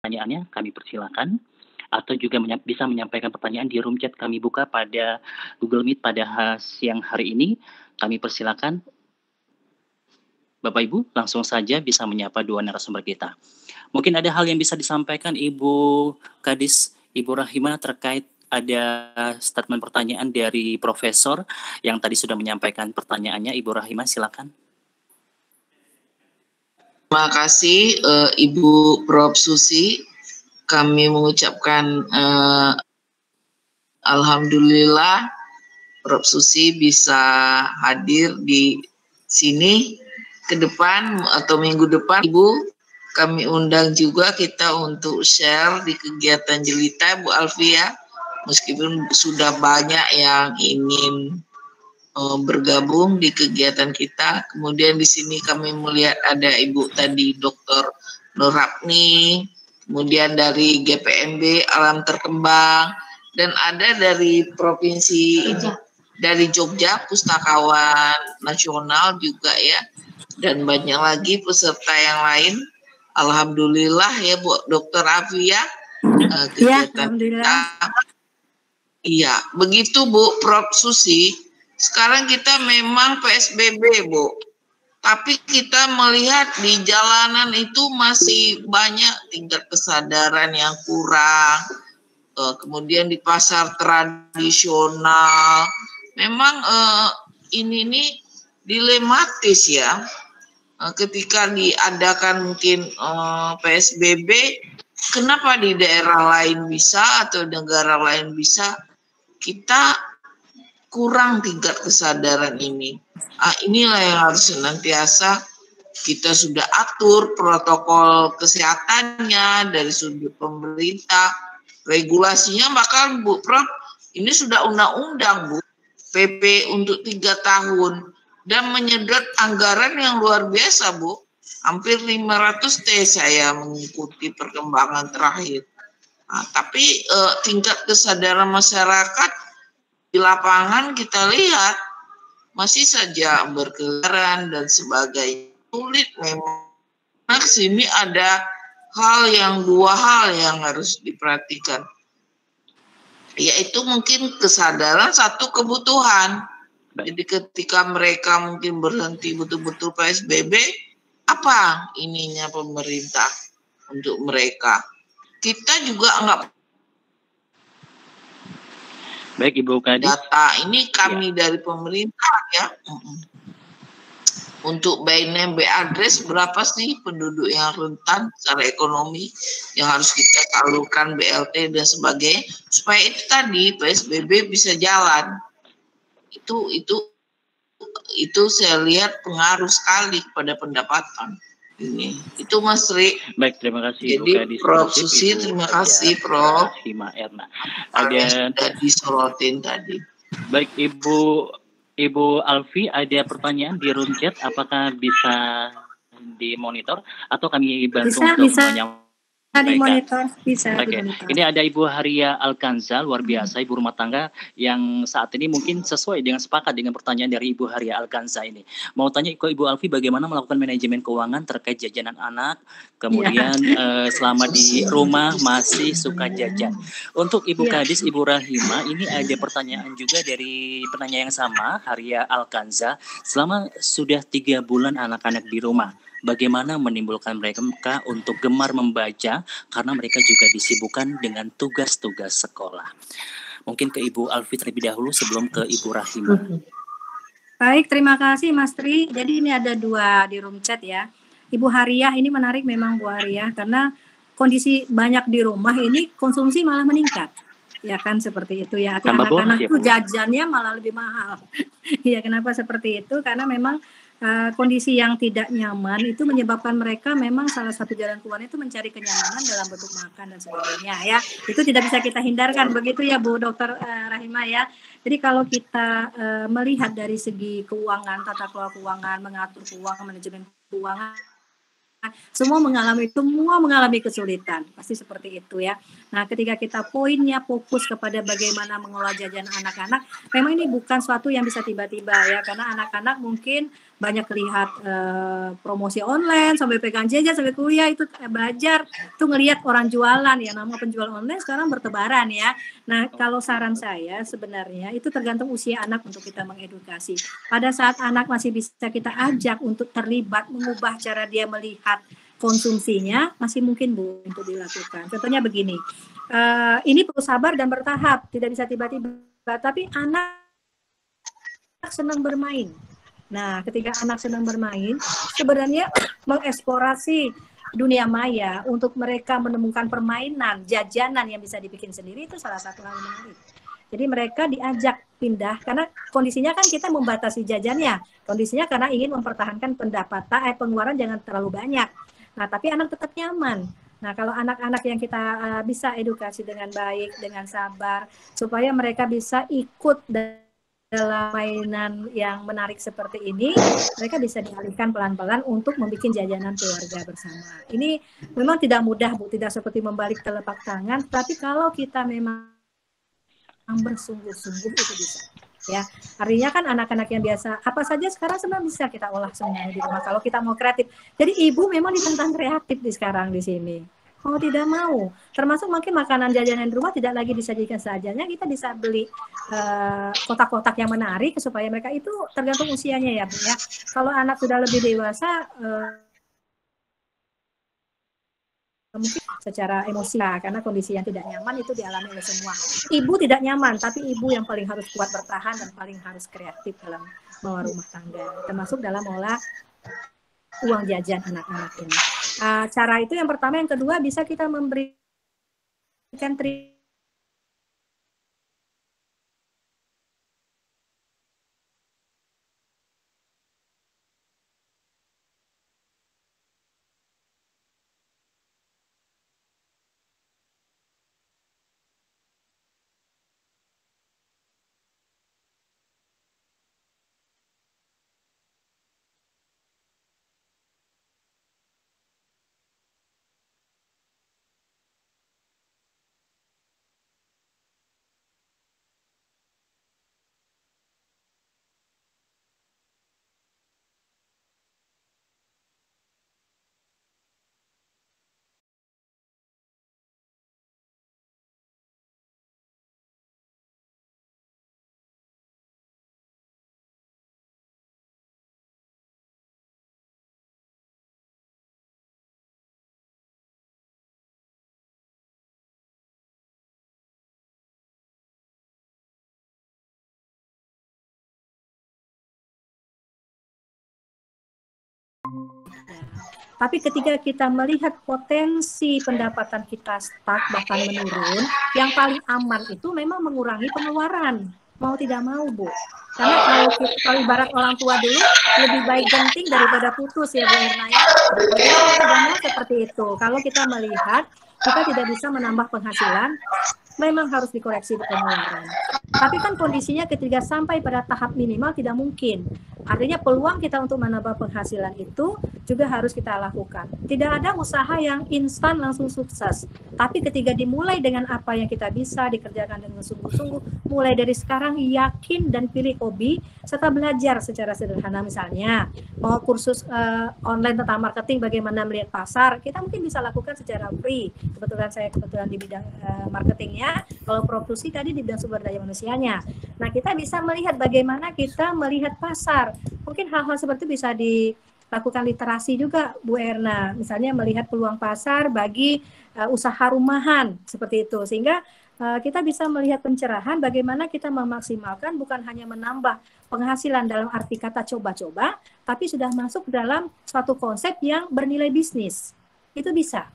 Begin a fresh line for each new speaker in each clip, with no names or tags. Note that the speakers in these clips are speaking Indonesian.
pertanyaannya, kami persilakan. Atau juga bisa menyampaikan pertanyaan di room chat kami buka pada Google Meet pada siang hari ini. Kami persilakan Bapak Ibu langsung saja bisa menyapa dua narasumber kita. Mungkin ada hal yang bisa disampaikan Ibu Kadis, Ibu Rahima terkait ada statement pertanyaan dari Profesor yang tadi sudah menyampaikan pertanyaannya. Ibu Rahima silakan.
Terima kasih Ibu Prof. Susi. Kami mengucapkan alhamdulillah Prof. Susi bisa hadir di sini. Ke depan atau minggu depan Ibu, kami undang juga kita untuk share di kegiatan Jelita Bu Alfia. Meskipun sudah banyak yang ingin bergabung di kegiatan kita. Kemudian di sini kami melihat ada Ibu tadi Dr. Nurhapni, kemudian dari GPMB Alam Terkembang, dan ada dari provinsi dari Jogja Pustakawan Nasional juga ya, dan banyak lagi peserta yang lain. Alhamdulillah ya Bu Dr. Afia, kegiatan kita. Iya, begitu Bu Prof. Susi. Sekarang kita memang PSBB Bu, tapi kita melihat di jalanan itu masih banyak tingkat kesadaran yang kurang. Kemudian di pasar tradisional, memang ini nih dilematis ya. Ketika diadakan mungkin PSBB, kenapa di daerah lain bisa atau negara lain bisa, kita kurang tingkat kesadaran ini. Inilah yang harus senantiasa kita sudah atur protokol kesehatannya dari sudut pemerintah, regulasinya, bahkan Bu Prof, ini sudah undang-undang Bu, PP untuk 3 tahun, dan menyedot anggaran yang luar biasa Bu, hampir 500 T saya mengikuti perkembangan terakhir. Tapi tingkat kesadaran masyarakat di lapangan kita lihat masih saja berkeliaran dan sebagainya. Sulit memang. Nah, sini ada dua hal yang harus diperhatikan, yaitu mungkin kesadaran, satu kebutuhan. Jadi ketika mereka mungkin berhenti betul-betul PSBB, apa ininya pemerintah untuk mereka? Kita juga enggak.
Baik Ibu Kadis.
Data ini kami dari pemerintah ya. Untuk by name, by address, berapa sih penduduk yang rentan secara ekonomi yang harus kita salurkan BLT dan sebagainya, supaya itu tadi PSBB bisa jalan. Itu saya lihat pengaruh sekali kepada pendapatan. Itu Mas Ri.
Baik, terima kasih.
Jadi Prof. Susi, terima kasih Prof.
Hima Erna.
Ada disorotin tadi.
Baik Ibu Alfi, ada pertanyaan di room chat, apakah bisa dimonitor atau kami bantu untuk menyampaikan?
Dimonitor, bisa.
Oke. Ini ada Ibu Haria Alkanza, luar biasa, ibu rumah tangga yang saat ini mungkin sesuai dengan sepakat dengan pertanyaan dari Ibu Haria Alkanza ini. Mau tanya ke Ibu Alfi bagaimana melakukan manajemen keuangan terkait jajanan anak, kemudian selama di rumah masih suka jajan. Untuk Ibu Kadis, Ibu Rahima, ini ada pertanyaan juga dari penanya yang sama, Haria Alkanza. Selama sudah 3 bulan anak-anak di rumah, bagaimana menimbulkan mereka untuk gemar membaca karena mereka juga disibukkan dengan tugas-tugas sekolah. Mungkin ke Ibu Alfi terlebih dahulu sebelum ke Ibu Rahima.
Baik, terima kasih Mas Tri. Jadi ini ada 2 di room chat ya. Ibu Haria, ini menarik memang Bu Haria, karena kondisi banyak di rumah ini konsumsi malah meningkat. Ya kan seperti itu ya. Anak-anak itu jajannya malah lebih mahal. Ya kenapa seperti itu? Karena memang kondisi yang tidak nyaman itu menyebabkan mereka memang salah satu jalan keluarnya itu mencari kenyamanan dalam bentuk makan dan sebagainya ya. Itu tidak bisa kita hindarkan, begitu ya Bu Dr. Rahima ya. Jadi kalau kita melihat dari segi keuangan, tata kelola keuangan, mengatur keuangan, manajemen keuangan, semua mengalami kesulitan, pasti seperti itu ya. Nah, ketika kita poinnya fokus kepada bagaimana mengelola jajan anak-anak, memang ini bukan suatu yang bisa tiba-tiba ya, karena anak-anak mungkin banyak lihat promosi online, sampai pegang jajan, sampai kuliah itu belajar, tuh ngelihat orang jualan ya, nama penjual online sekarang bertebaran ya. Nah, kalau saran saya sebenarnya itu tergantung usia anak untuk kita mengedukasi. Pada saat anak masih bisa kita ajak untuk terlibat, mengubah cara dia melihat konsumsinya, masih mungkin Bu untuk dilakukan. Contohnya begini, ini perlu sabar dan bertahap, tidak bisa tiba-tiba, tapi anak senang bermain. Nah, ketika anak senang bermain, sebenarnya mengeksplorasi dunia maya untuk mereka menemukan permainan, jajanan yang bisa dibikin sendiri itu salah satu hal yang menarik. Jadi mereka diajak pindah karena kondisinya kan kita membatasi jajannya. Kondisinya karena ingin mempertahankan pendapatan, pengeluaran jangan terlalu banyak. Nah, tapi anak tetap nyaman. Nah, kalau anak-anak yang kita bisa edukasi dengan baik, dengan sabar, supaya mereka bisa ikut dalam mainan yang menarik seperti ini, mereka bisa dialihkan pelan-pelan untuk membuat jajanan keluarga bersama. Ini memang tidak mudah, Bu, tidak seperti membalik telapak tangan, tapi kalau kita memang bersungguh-sungguh itu bisa. Ya, artinya kan anak-anak yang biasa apa saja sekarang sebenarnya bisa kita olah semuanya di rumah kalau kita mau kreatif. Jadi ibu memang ditantang kreatif di sekarang di sini. Mau tidak mau, termasuk mungkin makanan jajanan di rumah tidak lagi disajikan sajanya, kita bisa beli kotak-kotak yang menarik supaya mereka itu tergantung usianya ya Bu ya. Kalau anak sudah lebih dewasa mungkin secara emosi karena kondisi yang tidak nyaman itu dialami oleh semua. Ibu tidak nyaman, tapi ibu yang paling harus kuat bertahan dan paling harus kreatif dalam mengelola rumah tangga, termasuk dalam mengolah uang jajan anak-anak ini. Cara itu yang pertama, yang kedua bisa kita memberikan tapi ketika kita melihat potensi pendapatan kita stuck bahkan menurun, yang paling aman itu memang mengurangi pengeluaran. Mau tidak mau, Bu. Karena kalau ibarat orang tua dulu, lebih baik genting daripada putus ya, Bu Erna ya. Jadi mau tidak mau seperti itu. Kalau kita melihat kita tidak bisa menambah penghasilan, memang harus dikoreksi pengeluaran. Tapi kan kondisinya ketika sampai pada tahap minimal tidak mungkin. Artinya peluang kita untuk menambah penghasilan itu juga harus kita lakukan. Tidak ada usaha yang instan langsung sukses. Tapi ketika dimulai dengan apa yang kita bisa, dikerjakan dengan sungguh-sungguh, mulai dari sekarang yakin dan pilih hobi, serta belajar secara sederhana misalnya. Mau kursus online tentang marketing, bagaimana melihat pasar, kita mungkin bisa lakukan secara free. Kebetulan saya di bidang marketingnya, kalau Prof. Susi tadi di bidang sumber daya manusianya. Nah, kita bisa melihat bagaimana kita melihat pasar. Mungkin hal-hal seperti itu bisa dilakukan literasi juga, Bu Erna. Misalnya melihat peluang pasar bagi usaha rumahan, seperti itu. Sehingga kita bisa melihat pencerahan bagaimana kita memaksimalkan bukan hanya menambah penghasilan dalam arti kata coba-coba, tapi sudah masuk dalam suatu konsep yang bernilai bisnis. Itu bisa.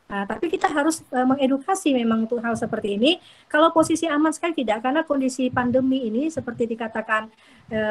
Nah, tapi kita harus mengedukasi memang untuk hal seperti ini. Kalau posisi aman sekali tidak, karena kondisi pandemi ini seperti dikatakan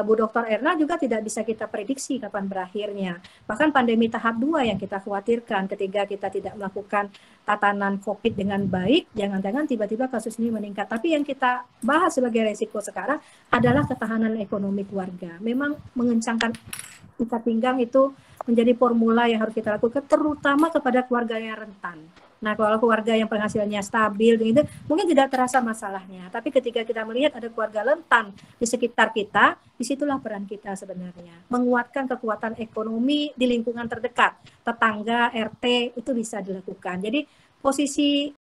Bu Dr. Erna juga tidak bisa kita prediksi kapan berakhirnya. Bahkan pandemi tahap 2 yang kita khawatirkan ketika kita tidak melakukan tatanan COVID dengan baik, jangan-jangan tiba-tiba kasus ini meningkat. Tapi yang kita bahas sebagai resiko sekarang adalah ketahanan ekonomi keluarga. Memang mengencangkan ikat pinggang itu menjadi formula yang harus kita lakukan, terutama kepada keluarga yang rentan. Nah, kalau keluarga yang penghasilannya stabil gitu, mungkin tidak terasa masalahnya. Tapi ketika kita melihat ada keluarga rentan di sekitar kita, disitulah peran kita sebenarnya. Menguatkan kekuatan ekonomi di lingkungan terdekat, tetangga, RT, itu bisa dilakukan. Jadi posisi